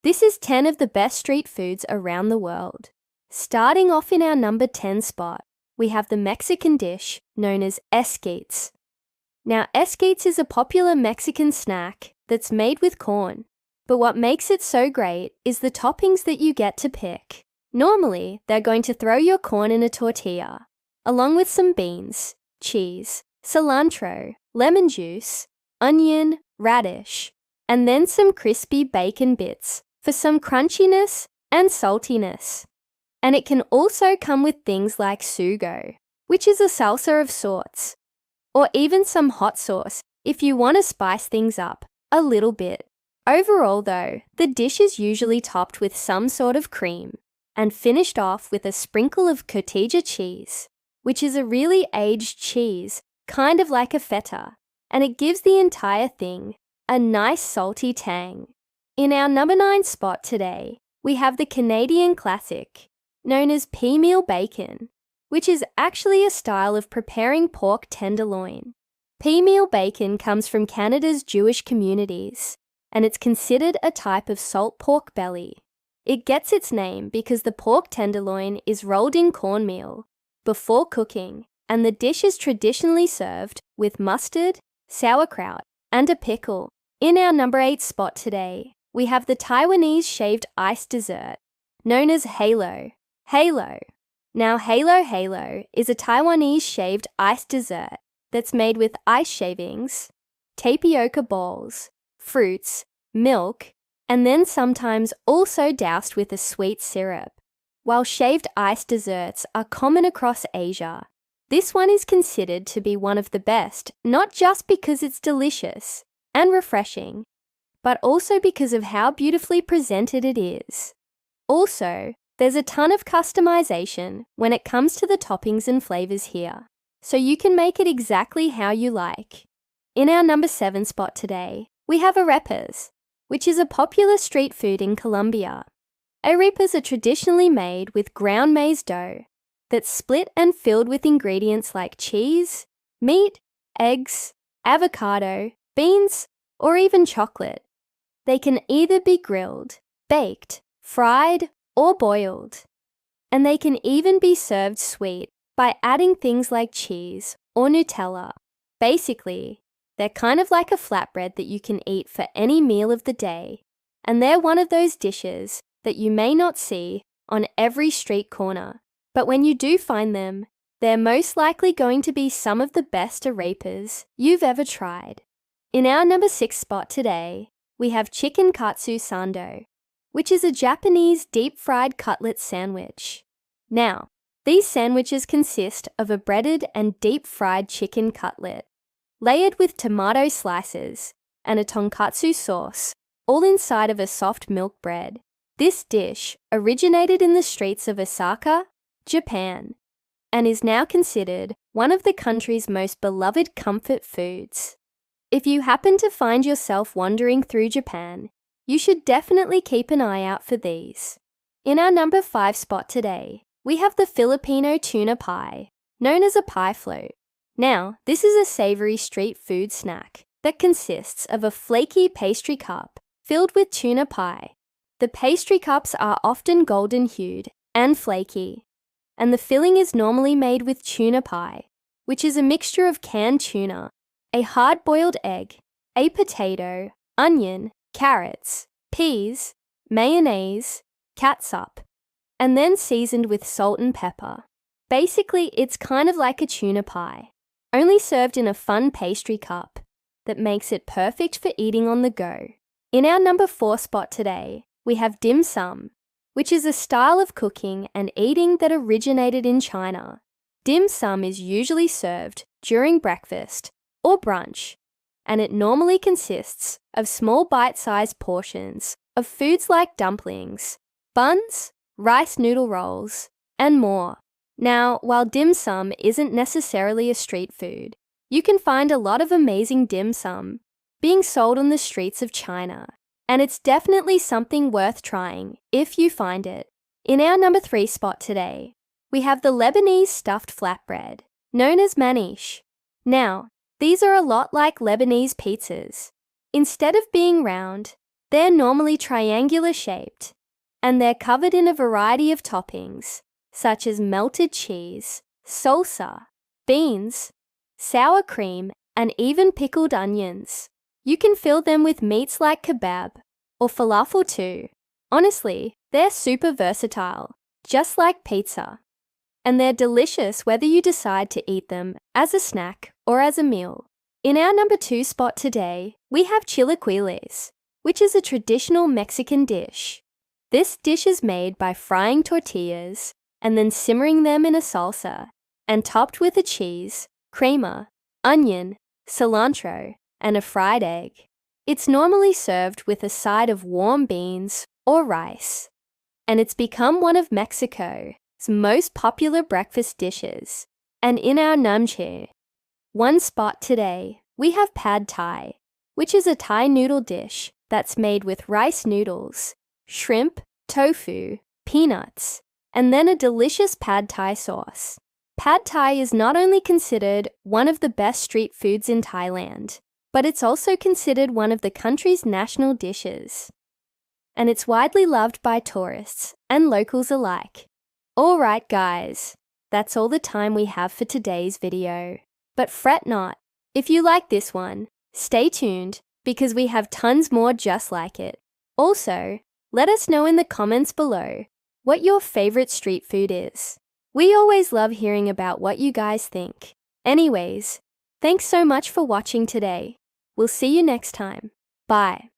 This is 10 of the best street foods around the world. Starting off in our number 10 spot, we have the Mexican dish known as esquites. Now, esquites is a popular Mexican snack that's made with corn, but what makes it so great is the toppings that you get to pick. Normally, they're going to throw your corn in a tortilla, along with some beans, cheese, cilantro, lemon juice, onion, radish, and then some crispy bacon bits for some crunchiness and saltiness. And it can also come with things like sugo, which is a salsa of sorts, or even some hot sauce if you want to spice things up a little bit. Overall though, the dish is usually topped with some sort of cream and finished off with a sprinkle of cotija cheese, which is a really aged cheese, kind of like a feta, and it gives the entire thing a nice salty tang. In our number 9 spot today, we have the Canadian classic, known as pea meal bacon, which is actually a style of preparing pork tenderloin. Pea meal bacon comes from Canada's Jewish communities, and it's considered a type of salt pork belly. It gets its name because the pork tenderloin is rolled in cornmeal before cooking, and the dish is traditionally served with mustard, sauerkraut, and a pickle. In our number 8 spot today, we have the Taiwanese shaved ice dessert, known as halo. Now, halo is a Taiwanese shaved ice dessert that's made with ice shavings, tapioca balls, fruits, milk, and then sometimes also doused with a sweet syrup. While shaved ice desserts are common across Asia, this one is considered to be one of the best, not just because it's delicious and refreshing, but also because of how beautifully presented it is. Also, there's a ton of customization when it comes to the toppings and flavors here, so you can make it exactly how you like. In our number 7 spot today, we have arepas, which is a popular street food in Colombia. Arepas are traditionally made with ground maize dough that's split and filled with ingredients like cheese, meat, eggs, avocado, beans, or even chocolate. They can either be grilled, baked, fried, or boiled. And they can even be served sweet by adding things like cheese or Nutella. Basically, they're kind of like a flatbread that you can eat for any meal of the day, and they're one of those dishes that you may not see on every street corner. But when you do find them, they're most likely going to be some of the best arepas you've ever tried. In our number 6 spot today, we have chicken katsu sando, which is a Japanese deep-fried cutlet sandwich. Now, these sandwiches consist of a breaded and deep-fried chicken cutlet, layered with tomato slices and a tonkatsu sauce, all inside of a soft milk bread. This dish originated in the streets of Osaka, Japan, and is now considered one of the country's most beloved comfort foods. If you happen to find yourself wandering through Japan, you should definitely keep an eye out for these. In our number 5 spot today, we have the Filipino tuna pie, known as a pie float. Now, this is a savory street food snack that consists of a flaky pastry cup filled with tuna pie. The pastry cups are often golden-hued and flaky, and the filling is normally made with tuna pie, which is a mixture of canned tuna, a hard-boiled egg, a potato, onion, carrots, peas, mayonnaise, catsup, and then seasoned with salt and pepper. Basically, it's kind of like a tuna pie, only served in a fun pastry cup that makes it perfect for eating on the go. In our number 4 spot today, we have dim sum, which is a style of cooking and eating that originated in China. Dim sum is usually served during breakfast or brunch, and it normally consists of small bite-sized portions of foods like dumplings, buns, rice noodle rolls, and more. Now, while dim sum isn't necessarily a street food, you can find a lot of amazing dim sum being sold on the streets of China, and it's definitely something worth trying if you find it. In our number 3 spot today, we have the Lebanese stuffed flatbread, known as manish. Now, these are a lot like Lebanese pizzas. Instead of being round, They're normally triangular shaped, and they're covered in a variety of toppings, such as melted cheese, salsa, beans, sour cream, and even pickled onions. You can fill them with meats like kebab or falafel too. Honestly, they're super versatile, just like pizza. And they're delicious whether you decide to eat them as a snack or as a meal. In our number 2 spot today, we have chilaquiles, which is a traditional Mexican dish. This dish is made by frying tortillas and then simmering them in a salsa and topped with a cheese, creamer, onion, cilantro, and a fried egg. It's normally served with a side of warm beans or rice, and it's become one of Mexico's most popular breakfast dishes. And in our number 1 spot today, we have pad thai, which is a Thai noodle dish that's made with rice noodles, shrimp, tofu, peanuts, and then a delicious pad thai sauce. Pad thai is not only considered one of the best street foods in Thailand, but it's also considered one of the country's national dishes. And it's widely loved by tourists and locals alike. Alright guys, that's all the time we have for today's video. But fret not, if you like this one, stay tuned because we have tons more just like it. Also, let us know in the comments below what your favorite street food is. We always love hearing about what you guys think. Anyways, thanks so much for watching today. We'll see you next time. Bye.